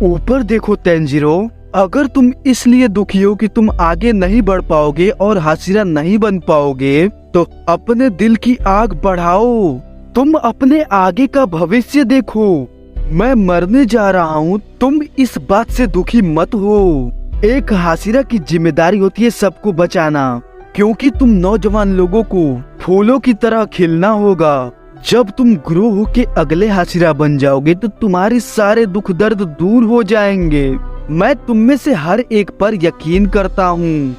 ऊपर देखो तेंजिरो, अगर तुम इसलिए दुखी हो कि तुम आगे नहीं बढ़ पाओगे और हाशिरा नहीं बन पाओगे तो अपने दिल की आग बढ़ाओ। तुम अपने आगे का भविष्य देखो। मैं मरने जा रहा हूँ, तुम इस बात से दुखी मत हो। एक हाशिरा की जिम्मेदारी होती है सबको बचाना, क्योंकि तुम नौजवान लोगों को फूलों की तरह खिलना होगा। जब तुम ग्रो होके अगले हाशिरा बन जाओगे तो तुम्हारे सारे दुख दर्द दूर हो जाएंगे। मैं तुम में से हर एक पर यकीन करता हूँ।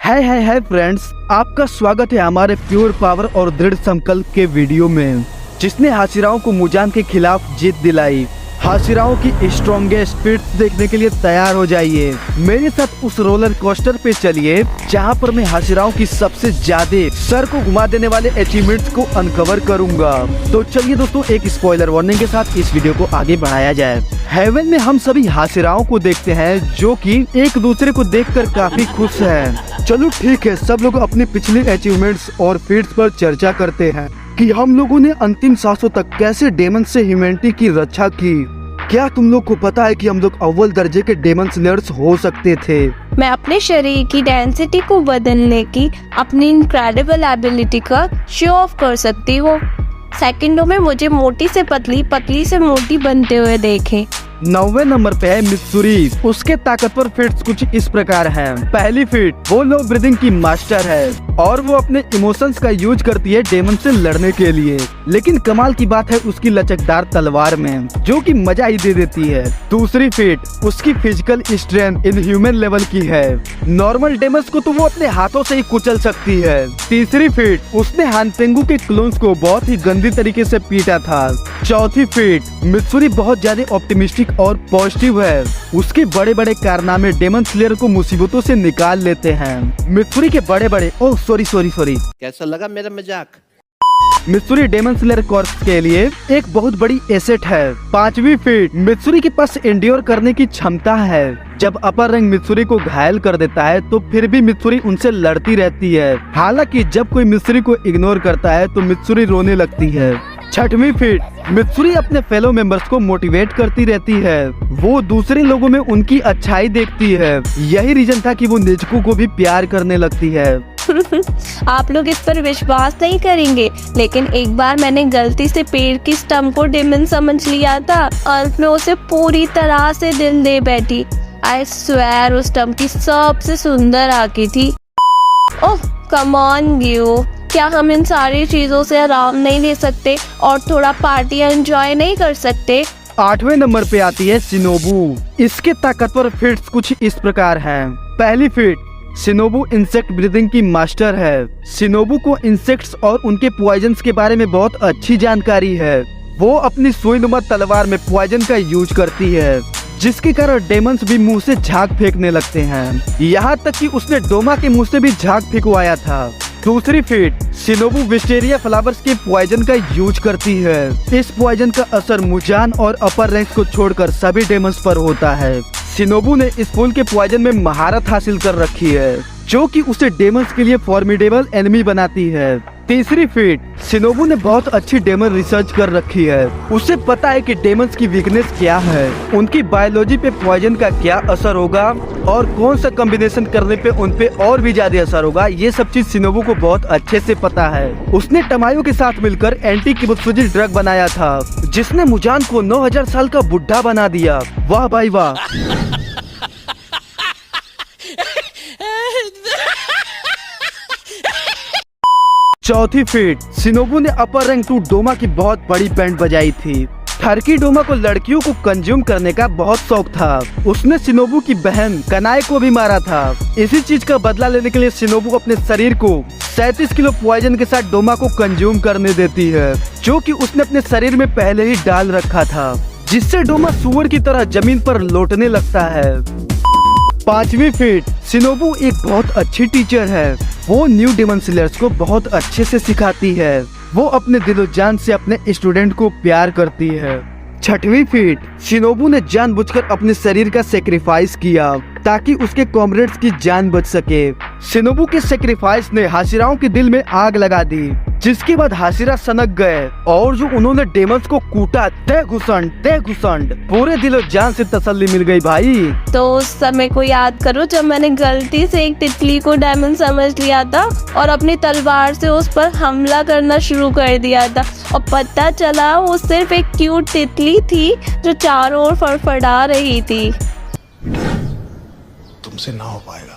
है फ्रेंड्स, आपका स्वागत है हमारे प्योर पावर और दृढ़ संकल्प के वीडियो में, जिसने हाशिराओं को मुजान के खिलाफ जीत दिलाई। हाशिराओं की स्ट्रॉन्गेस्ट स्पिरिट्स देखने के लिए तैयार हो जाइए। मेरे साथ उस रोलर कोस्टर पे चलिए जहां पर मैं हाशिराओं की सबसे ज्यादा सर को घुमा देने वाले अचीवमेंट्स को अनकवर करूंगा। तो चलिए दोस्तों, एक स्पॉइलर वार्निंग के साथ इस वीडियो को आगे बढ़ाया जाए। हेवन में हम सभी हाशिराओं को देखते हैं जो कि एक दूसरे को देखकर काफी खुश हैं। चलो ठीक है, सब लोग अपनी पिछली अचीवमेंट्स और फीट्स पर चर्चा करते हैं कि हम लोगों ने अंतिम सांसों तक कैसे डेमन से ह्यूमैनिटी की रक्षा की। क्या तुम लोग को पता है कि हम लोग अव्वल दर्जे के डेमन स्लेयर्स हो सकते थे? मैं अपने शरीर की डेंसिटी को बदलने की अपनी इनक्रेडिबल एबिलिटी का शो ऑफ कर सकती हूँ। सेकंडों में मुझे मोटी से पतली, पतली से मोटी बनते हुए देखे। 9वें नंबर पे है मित्सुरी। उसके ताकतवर फीट्स कुछ इस प्रकार हैं। पहली फीट, वो लो ब्रीदिंग की मास्टर है और वो अपने इमोशंस का यूज करती है डेमन से लड़ने के लिए। लेकिन कमाल की बात है उसकी लचकदार तलवार में, जो कि मजा ही दे देती है। दूसरी फीट, उसकी physical strength in human level की है। नॉर्मल डेमन्स को तो वो अपने हाथों से ही कुचल सकती है। तीसरी फीट, उसने हानपेंगू के क्लोन्स को बहुत ही गंदी तरीके से पीटा था। चौथी फीट, मित्सुरी बहुत ज्यादा ऑप्टिमिस्टिक और पॉजिटिव है। उसके बड़े बड़े कारनामे डेमन स्लेयर को मुसीबतों से निकाल लेते हैं। मित्सुरी के बड़े बड़े सॉरी कैसा लगा मेरा मजाक? मित्सुरी डेमन स्लेयर कॉर्प्स के लिए एक बहुत बड़ी एसेट है। 5वीं फीट, मित्सुरी के पास एंड्योर करने की क्षमता है। जब अपर रैंक मित्सुरी को घायल कर देता है तो फिर भी मित्सुरी उनसे लड़ती रहती है। हालांकि जब कोई मित्सुरी को इग्नोर करता है तो मित्सुरी रोने लगती है। 6वीं फीट, मित्सुरी अपने फेलो मेंबर्स को मोटिवेट करती रहती है। वो दूसरे लोगों में उनकी अच्छाई देखती है। यही रीजन था कि वो नेजुको को भी प्यार करने लगती है। आप लोग इस पर विश्वास नहीं करेंगे, लेकिन एक बार मैंने गलती से पेड़ की स्टम्प को डेमन समझ लिया था और मैं उसे पूरी तरह से दिल दे बैठी। आई स्वेयर उस स्टम्प की सबसे सुंदर आंखें थी। ओह कम ऑन गियो, क्या हम इन सारी चीजों से आराम नहीं ले सकते और थोड़ा पार्टी एंजॉय नहीं कर सकते? 8वें नंबर पे आती है शिनोबू। इसके ताकतवर फीट्स कुछ इस प्रकार हैं। पहली फीट, शिनोबू इंसेक्ट ब्रीदिंग की मास्टर है। शिनोबू को इंसेक्ट्स और उनके पॉइजन्स के बारे में बहुत अच्छी जानकारी है। वो अपनी सुईनुमा तलवार में पॉइजन का यूज करती है, जिसके कारण डेमंस भी मुंह से झाग फेंकने लगते हैं। यहाँ तक कि उसने डोमा के मुंह से भी झाग फेंकवाया था। दूसरी फीट, शिनोबू विस्टेरिया फ्लावर्स के पॉइजन का यूज करती है। इस पॉइजन का असर मुजान और अपर रैंक्स को छोड़कर सभी डेमंस पर होता है। शिनोबू ने इस फूल के पॉइजन में महारत हासिल कर रखी है, जो कि उसे डेमंस के लिए फॉर्मिडेबल एनिमी बनाती है। तीसरी फीट, शिनोबू ने बहुत अच्छी डेमन रिसर्च कर रखी है। उसे पता है कि डेमंस की वीकनेस क्या है, उनकी बायोलॉजी पे पॉइजन का क्या असर होगा और कौन सा कॉम्बिनेशन करने पे उन पे और भी ज्यादा असर होगा। ये सब चीज शिनोबू को बहुत अच्छे से पता है। उसने टमायो के साथ मिलकर एंटी किबुत्सुजी ड्रग बनाया था, जिसने मुजान को 9000 साल का बुढ़ा बना दिया। वाह भाई वाह। चौथी फीट, शिनोबू ने अपर रैंक 2 डोमा की बहुत बड़ी बैंड बजाई थी। टर्की डोमा को लड़कियों को कंज्यूम करने का बहुत शौक था। उसने शिनोबू की बहन कनाए को भी मारा था। इसी चीज का बदला लेने के लिए शिनोबू अपने शरीर को 37 किलो पॉइजन के साथ डोमा को कंज्यूम करने देती है, जो कि उसने अपने शरीर में पहले ही डाल रखा था, जिससे डोमा सुअर की तरह जमीन पर लौटने लगता है। 5वीं फीट, शिनोबू एक बहुत अच्छी टीचर है। वो न्यू डेमन स्लेयर्स को बहुत अच्छे से सिखाती है। वो अपने दिलो जान से अपने स्टूडेंट को प्यार करती है। 6वीं फीट, शिनोबू ने जानबूझकर अपने शरीर का सेक्रीफाइस किया ताकि उसके कॉमरेड्स की जान बच सके। शिनोबू के सेक्रीफाइस ने हाशिराओं के दिल में आग लगा दी, जिसके बाद हाशिरा सनक गए और जो उन्होंने डेमंस को कूटा, दे घुसंड पूरे दिलो जान से तसल्ली मिल गई भाई। तो उस समय को याद करो जब मैंने गलती से एक तितली को डायमंड समझ लिया था और अपनी तलवार से उस पर हमला करना शुरू कर दिया था और पता चला वो सिर्फ एक क्यूट तितली थी जो चारों ओर फड़फड़ा रही थी। तुमसे ना हो पाएगा।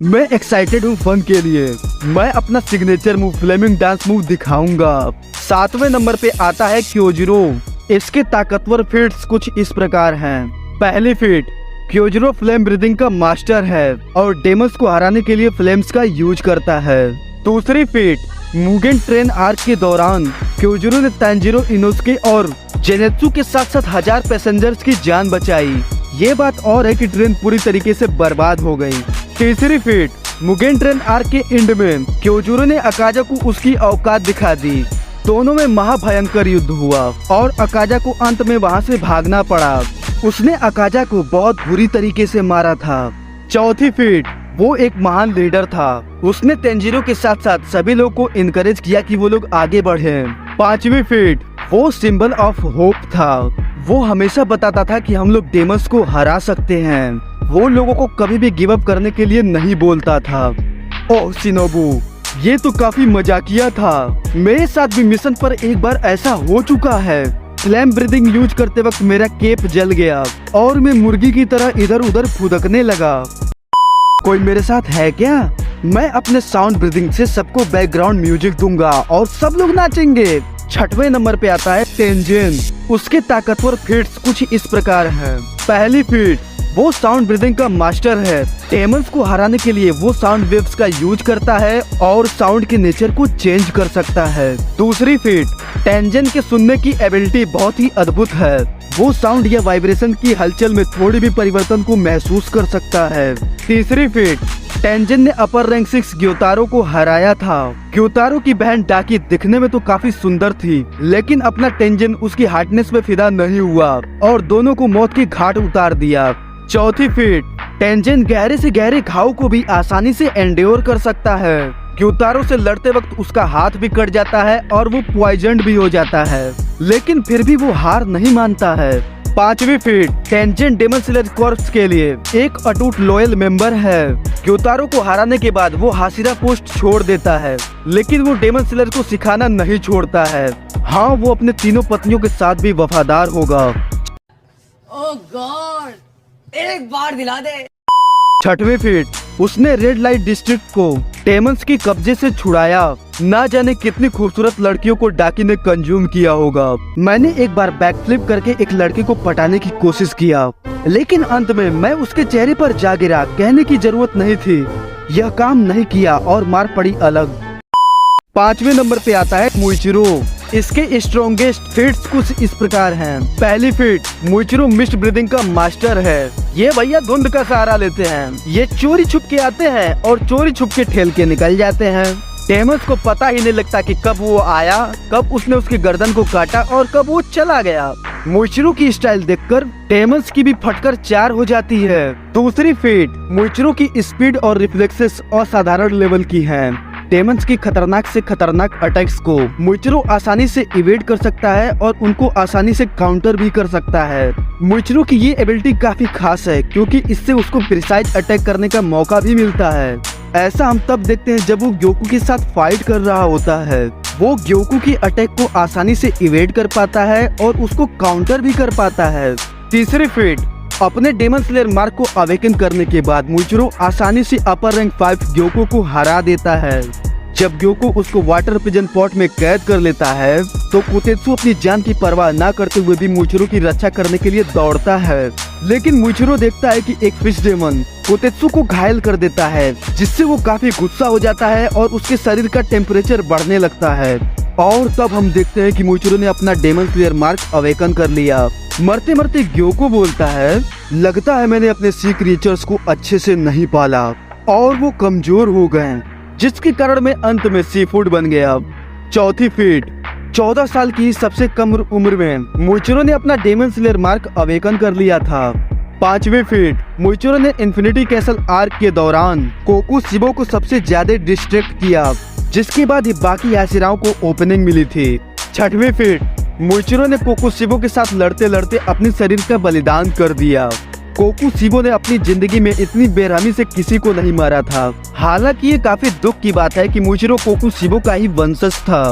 मैं एक्साइटेड हूँ फन के लिए। मैं अपना signature move flaming dance move दिखाऊंगा। 7वें नंबर पे आता है क्योजिरो। इसके ताकतवर फीट्स कुछ इस प्रकार हैं। पहली फीट, क्योजिरो फ्लेम ब्रीदिंग का मास्टर है और डेमंस को हराने के लिए फ्लेम्स का यूज करता है। दूसरी फीट, मुगेन ट्रेन आर्क के दौरान क्योजिरो ने तांजीरो इनोसुके और जेनेत्सु के साथ साथ 1000 पैसेंजर्स की जान बचाई। ये बात और है कि ट्रेन पूरी तरीके से बर्बाद हो गई। तीसरी फीट, मुगेन ट्रेन आर्क के एंड में क्योजिरो ने अकाजा को उसकी औकात दिखा दी। दोनों में महाभयंकर युद्ध हुआ और अकाजा को अंत में वहां से भागना पड़ा। उसने अकाजा को बहुत बुरी तरीके से मारा था। चौथी फीट, वो एक महान लीडर था। उसने तेंजिरो के साथ साथ सभी लोग को इनकरेज किया कि वो लोग आगे बढ़े। पांचवी फीट, वो सिंबल ऑफ होप था। वो हमेशा बताता था कि हम लोग डेमंस को हरा सकते हैं। वो लोगों को कभी भी गिव अप करने के लिए नहीं बोलता था। ओह शिनोबु, ये तो काफी मजाकिया था। मेरे साथ भी मिशन पर एक बार ऐसा हो चुका है। फ्लेम ब्रीदिंग यूज करते वक्त मेरा केप जल गया और मैं मुर्गी की तरह इधर उधर फुदकने लगा। कोई मेरे साथ है क्या? मैं अपने साउंड ब्रीदिंग से सबको बैकग्राउंड म्यूजिक दूंगा और सब लोग नाचेंगे। 6वें नंबर पे आता है टेंजेन। उसके ताकतवर फीट्स कुछ इस प्रकार हैं। पहली फीट, वो साउंड ब्रीदिंग का मास्टर है। डेमंस को हराने के लिए वो साउंड वेव्स का यूज करता है और साउंड के नेचर को चेंज कर सकता है। दूसरी फीट, टेंजेन के सुनने की एबिलिटी बहुत ही अद्भुत है। वो साउंड या वाइब्रेशन की हलचल में थोड़ी भी परिवर्तन को महसूस कर सकता है। तीसरी फीट, टेंजेन ने अपर रैंक 6 ग्योतारो को हराया था। ग्योतारो की बहन डाकी दिखने में तो काफी सुंदर थी, लेकिन अपना टेंजेन उसकी हार्डनेस पे फिदा नहीं हुआ और दोनों को मौत की घाट उतार दिया। चौथी फीट, टेंजेन गहरे से गहरे घाव को भी आसानी से एंड्योर कर सकता है। ग्योतारो से लड़ते वक्त उसका हाथ भी कट जाता है और वो पॉइजन्ड भी हो जाता है, लेकिन फिर भी वो हार नहीं मानता है। 5वीं फीट, टेंजेन डेमन स्लेयर कॉर्प्स के लिए एक अटूट लॉयल मेंबर है। ग्योतारो को हराने के बाद वो हाशिरा पोस्ट छोड़ देता है, लेकिन वो डेमन स्लेयर को सिखाना नहीं छोड़ता है। हाँ, वो अपने तीनों पत्नियों के साथ भी वफादार होगा। ओह गॉड, एक बार दिला दे। 6वीं फीट, उसने रेड लाइट डिस्ट्रिक्ट को डेमंस के कब्जे से छुड़ाया। ना जाने कितनी खूबसूरत लड़कियों को डाकी ने कंज्यूम किया होगा। मैंने एक बार बैकफ्लिप करके एक लड़की को पटाने की कोशिश किया, लेकिन अंत में मैं उसके चेहरे पर जा गिरा। कहने की जरूरत नहीं थी, यह काम नहीं किया और मार पड़ी अलग। 5वें नंबर पे आता है मुइचिरो। इसके स्ट्रॉन्गेस्ट फीट्स कुछ इस प्रकार हैं। पहली फीट, मुइचिरो मिस्ट ब्रीदिंग का मास्टर है। ये भैया धुंध का सहारा लेते हैं। ये चोरी छुप के आते हैं और चोरी छुप के ठेल के निकल जाते हैं। डेमंस को पता ही नहीं लगता कि कब वो आया, कब उसने उसकी गर्दन को काटा और कब वो चला गया। मुइचिरो की स्टाइल देखकर डेमंस की भी फटकर 4 हो जाती है। दूसरी फीट, मुइचिरो की स्पीड और रिफ्लेक्सेस असाधारण लेवल की हैं। डेमंस की खतरनाक से खतरनाक अटैक्स को मुइचिरो आसानी से इवेड कर सकता है और उनको आसानी से काउंटर भी कर सकता है। मुइचिरो की ये एबिलिटी काफी खास है क्योंकि इससे उसको प्रिसाइज अटैक करने का मौका भी मिलता है। ऐसा हम तब देखते हैं जब वो ग्योकू के साथ फाइट कर रहा होता है। वो ग्योकू की अटैक को आसानी से इवेड कर पाता है और उसको काउंटर भी कर पाता है। तीसरी फीट, अपने डेमन स्लेयर मार्क को अवेकन करने के बाद मुइचिरो आसानी से अपर रैंक 5 ग्योकू को हरा देता है। जब ग्योकू उसको वाटर पिजन पॉट में कैद कर लेता है तो कोतेत्सु अपनी जान की परवाह ना करते हुए भी मुइचिरो की रक्षा करने के लिए दौड़ता है, लेकिन मुइचिरो देखता है कि एक फिश डेमन कोतेत्सु को घायल कर देता है, जिससे वो काफी गुस्सा हो जाता है और उसके शरीर का टेम्परेचर बढ़ने लगता है। और तब हम देखते हैं कि मुइचिरो ने अपना डेमन स्लेयर मार्क अवेकन कर लिया। मरते मरते ग्योकू बोलता है, लगता है मैंने अपने सी क्रिएचर्स को अच्छे से नहीं पाला और वो कमजोर हो गए, जिसके कारण मैं अंत में सी फूड बन गया। चौथी फीट, 14 साल की सबसे कम उम्र में मुइचिरो ने अपना डेमन स्लेयर मार्क अवेकन कर लिया था। 5वीं फीट, मुइचिरो ने इन्फिनिटी कैसल आर्क के दौरान कोकू शिबो को सबसे ज्यादा डिस्ट्रैक्ट किया। जिसके बाद ही बाकी हाशिराओं को ओपनिंग मिली थी। 6वीं फीट, मोइचिरो ने कोकुशिबो के साथ लड़ते लड़ते अपने शरीर का बलिदान कर दिया। कोकुशिबो ने अपनी जिंदगी में इतनी बेरहमी से किसी को नहीं मारा था। हालांकि ये काफी दुख की बात है कि मोइचिरो कोकुशिबो का ही वंशज था।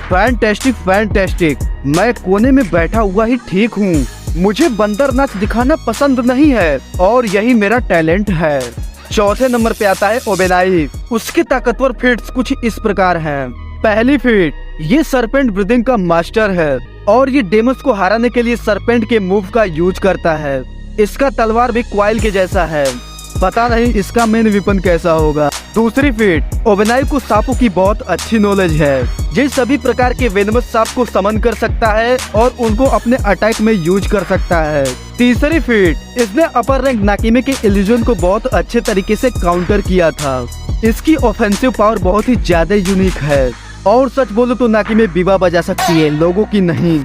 फैंटास्टिक फैंटास्टिक, मैं कोने में बैठा हुआ ही ठीक हूँ। मुझे बंदर नाच दिखाना पसंद नहीं है और यही मेरा टैलेंट है। चौथे नंबर पे आता है ओबेनाई। उसके ताकतवर फीट्स कुछ इस प्रकार हैं। पहली फीट, ये सरपेंट ब्रीदिंग का मास्टर है और ये डेमस को हराने के लिए सरपेंट के मूव का यूज करता है। इसका तलवार भी क्वाइल के जैसा है। पता नहीं इसका मेन वेपन कैसा होगा। दूसरी फीट, ओबेनाई को सांपों की बहुत अच्छी नॉलेज है। ये सभी प्रकार के वेनमस सांप को समन कर सकता है और उनको अपने अटैक में यूज कर सकता है। तीसरी फीट, इसने अपर रैंक नाकिमे के इल्यूजन को बहुत अच्छे तरीके से काउंटर किया था। इसकी ऑफेंसिव पावर बहुत ही ज्यादा यूनिक है और सच बोलो तो नाकिमे बीबा बजा सकती है, लोगों की नहीं।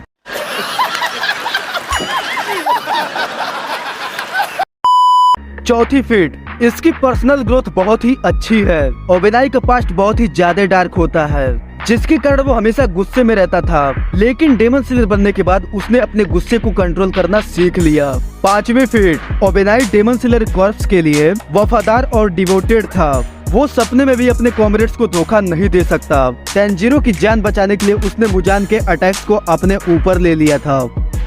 चौथी फीट, इसकी पर्सनल ग्रोथ बहुत ही अच्छी है। ओबेनाई का पास्ट बहुत ही ज्यादा डार्क होता है, जिसके कारण वो हमेशा गुस्से में रहता था, लेकिन डेमन स्लेयर बनने के बाद उसने अपने गुस्से को कंट्रोल करना सीख लिया। पांचवी फीट, ओबेनाई डेमन स्लेयर कॉर्प्स के लिए वफादार और डिवोटेड था। वो सपने में भी अपने कॉमरेड्स को धोखा नहीं दे सकता। तेंजिरो की जान बचाने के लिए उसने मुजान के अटैक्स को अपने ऊपर ले लिया था।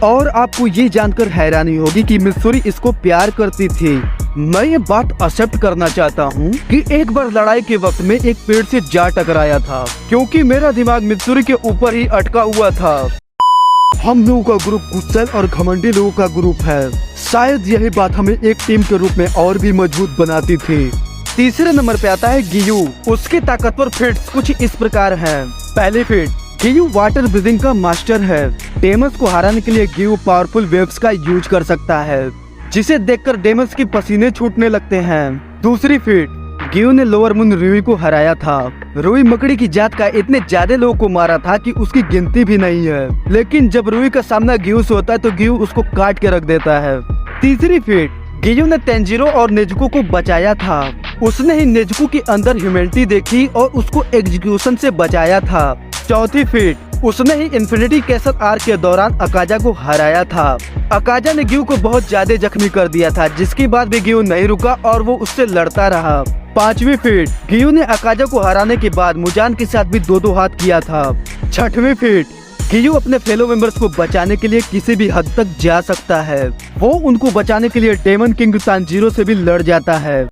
और आपको ये जानकर हैरानी होगी कि मित्सुरी इसको प्यार करती थी। मैं ये बात एक्सेप्ट करना चाहता हूँ कि एक बार लड़ाई के वक्त में एक पेड़ से जा टकराया था, क्योंकि मेरा दिमाग मित्सुरी के ऊपर ही अटका हुआ था। हम लोगों का ग्रुप गुस्सैल और घमंडी लोगों का ग्रुप है। शायद यही बात हमें एक टीम के रूप में और भी मजबूत बनाती थी। तीसरे नंबर पे आता है गियू। उसके ताकतवर फीट्स कुछ इस प्रकार हैं। पहली फीट, गियू वाटर ब्रीदिंग का मास्टर है। डेमस को हराने के लिए गियू पावरफुल वेव्स का यूज कर सकता है, जिसे देखकर डेमस के पसीने छूटने लगते हैं। दूसरी फीट, गियू ने लोअर मून रुई को हराया था। रुई मकड़ी की जात का इतने ज्यादा लोगों को मारा था कि उसकी गिनती भी नहीं है, लेकिन जब रुई का सामना गियू से होता है तो गियू उसको काट के रख देता है। तीसरी फीट, गियू ने तेंजिरो और नेजुको को बचाया था। उसने ही नेजुको के अंदर ह्यूमैनिटी देखी और उसको एग्जीक्यूशन से बचाया था। चौथी फीट, उसने ही इन्फिनिटी कैसल आर्क के दौरान अकाजा को हराया था। अकाजा ने गियू को बहुत ज्यादा जख्मी कर दिया था, जिसके बाद भी गियू नहीं रुका और वो उससे लड़ता रहा। पांचवी फीट, गियू ने अकाजा को हराने के बाद मुजान के साथ भी दो हाथ किया था। छठवीं फीट, गियू अपने फेलो मेंबर्स को बचाने के लिए किसी भी हद तक जा सकता है। वो उनको बचाने के लिए डेमन किंग तांजीरो से भी लड़ जाता है।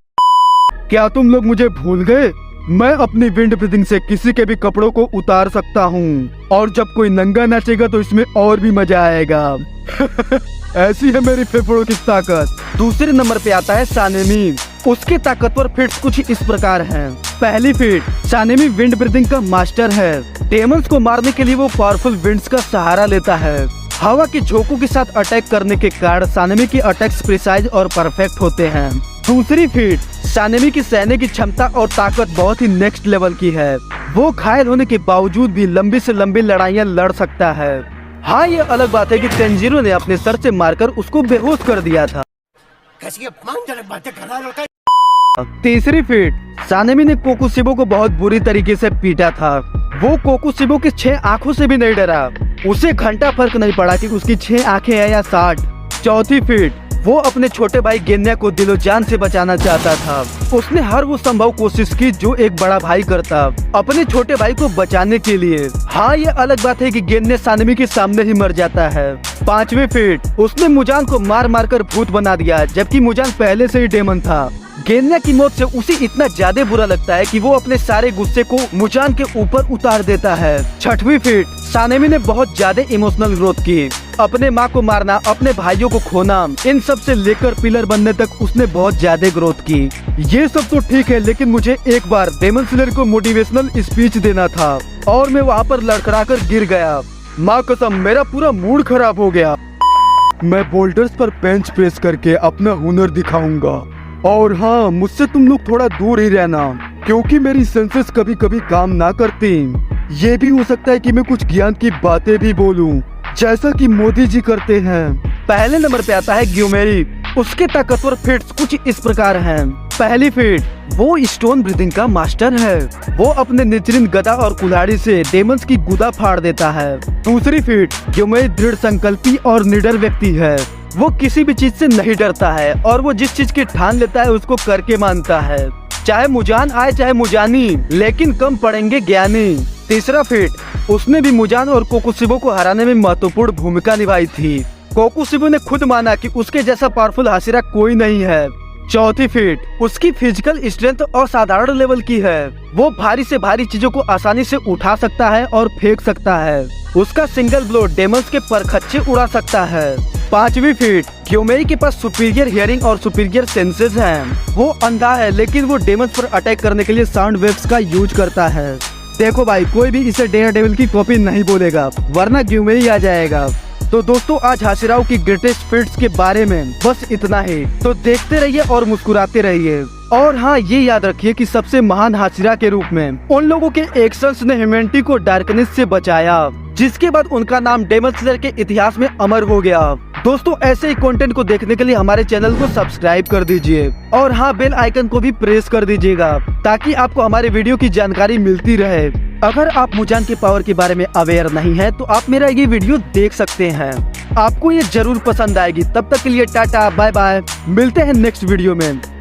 क्या तुम लोग मुझे भूल गए? मैं अपनी विंड ब्रीदिंग से किसी के भी कपड़ों को उतार सकता हूँ, और जब कोई नंगा नाचेगा तो इसमें और भी मजा आएगा। ऐसी है मेरी फेफड़ों की ताकत। दूसरे नंबर पे आता है सानेमी। उसके ताकतवर फीट्स कुछ इस प्रकार हैं। पहली फीट, सानेमी विंड ब्रीदिंग का मास्टर है। डेमंस को मारने के लिए वो पावरफुल विंड्स का सहारा लेता है। हवा के झोंकों के साथ अटैक करने के कारण सानेमी की अटैक्स प्रिसाइज और परफेक्ट होते हैं। दूसरी फीट, सानेमी की सहने की क्षमता और ताकत बहुत ही नेक्स्ट लेवल की है। वो घायल होने के बावजूद भी लंबी से लंबी लड़ाइयाँ लड़ सकता है। हाँ, ये अलग बात है कि तेंजिरो ने अपने सर से मारकर उसको बेहोश कर दिया था। तीसरी फीट, सानेमी ने कोकुशिबो को बहुत बुरी तरीके से पीटा था। वो कोकुशिबो की 6 आँखों से भी नहीं डरा। उसे घंटा फर्क नहीं पड़ा कि उसकी 6 आँखें हैं या 60। चौथी फीट, वो अपने छोटे भाई गेन्या को दिलो जान से बचाना चाहता था। उसने हर वो संभव कोशिश की जो एक बड़ा भाई करता, अपने छोटे भाई को बचाने के लिए। हाँ, ये अलग बात है कि गेन्या सानेमी के सामने ही मर जाता है। पांचवी फीट, उसने मुजान को मार मार कर भूत बना दिया, जबकि मुजान पहले से ही डेमन था। गेन्या की मौत से उसे इतना ज्यादा बुरा लगता है कि वो अपने सारे गुस्से को मुजान के ऊपर उतार देता है। छठवीं फीट, सानेमी ने बहुत ज्यादा इमोशनल ग्रोथ की। अपने माँ को मारना, अपने भाइयों को खोना, इन सब से लेकर पिलर बनने तक उसने बहुत ज्यादा ग्रोथ की। ये सब तो ठीक है, लेकिन मुझे एक बार डेमन स्लेयर को मोटिवेशनल स्पीच देना था और मैं वहाँ पर लड़खड़ाकर गिर गया। माँ कसम, मेरा पूरा मूड खराब हो गया। मैं बोल्डर्स पर बेंच प्रेस करके अपना हुनर दिखाऊंगा। और हाँ, मुझसे तुम लोग थोड़ा दूर ही रहना, क्योंकि मेरी सेंसेस कभी कभी काम ना करती। ये भी हो सकता है कि मैं कुछ ज्ञान की बातें भी बोलूं, जैसा कि मोदी जी करते हैं। पहले नंबर पे आता है ग्यूमेरी। उसके ताकतवर फीट्स कुछ इस प्रकार हैं। पहली फीट, वो स्टोन ब्रीथिंग का मास्टर है। वो अपने नेचरिन गदा और कुल्हाड़ी से डेमंस की गुदा फाड़ देता है। दूसरी फीट, ग्युमेई दृढ़ संकल्पी और निडर व्यक्ति है। वो किसी भी चीज से नहीं डरता है और वो जिस चीज की ठान लेता है उसको करके मानता है। चाहे मुजान आए चाहे मुजानी, लेकिन कम पड़ेंगे ज्ञानी। तीसरा फीट, उसने भी मुजान और कोकुशिबो को हराने में महत्वपूर्ण भूमिका निभाई थी। कोकुशिबो ने खुद माना कि उसके जैसा पावरफुल हाशिरा कोई नहीं है। चौथी फीट, उसकी फिजिकल स्ट्रेंथ असाधारण लेवल की है। वो भारी से भारी चीजों को आसानी से उठा सकता है और फेंक सकता है। उसका सिंगल ब्लो डेमंस के परखच्चे उड़ा सकता है। पांचवी फीट, ग्युमेई के पास सुपीरियर हियरिंग और सुपीरियर सेंसेस हैं। वो अंधा है लेकिन वो डेमंस पर अटैक करने के लिए साउंड वेव्स का यूज करता है। देखो भाई, कोई भी इसे डेयरडेविल की कॉपी नहीं बोलेगा, वरना ग्युमेई आ जाएगा। तो दोस्तों, आज हाशिराओ की ग्रेटेस्ट फीट्स के बारे में बस इतना ही। तो देखते रहिए और मुस्कुराते रहिए। और हाँ, ये याद रखिए कि सबसे महान हाशिरा के रूप में उन लोगों के एक्शंस ने ह्यूमैनिटी को डार्कनेस से बचाया, जिसके बाद उनका नाम डेमन स्लेयर के इतिहास में अमर हो गया। दोस्तों, ऐसे ही कंटेंट को देखने के लिए हमारे चैनल को सब्सक्राइब कर दीजिए और हाँ, बेल आइकन को भी प्रेस कर दीजिएगा ताकि आपको हमारे वीडियो की जानकारी मिलती रहे। अगर आप मुजान के पावर के बारे में अवेयर नहीं है तो आप मेरा ये वीडियो देख सकते हैं, आपको ये जरूर पसंद आएगी। तब तक के लिए टाटा बाय बाय, मिलते हैं नेक्स्ट वीडियो में।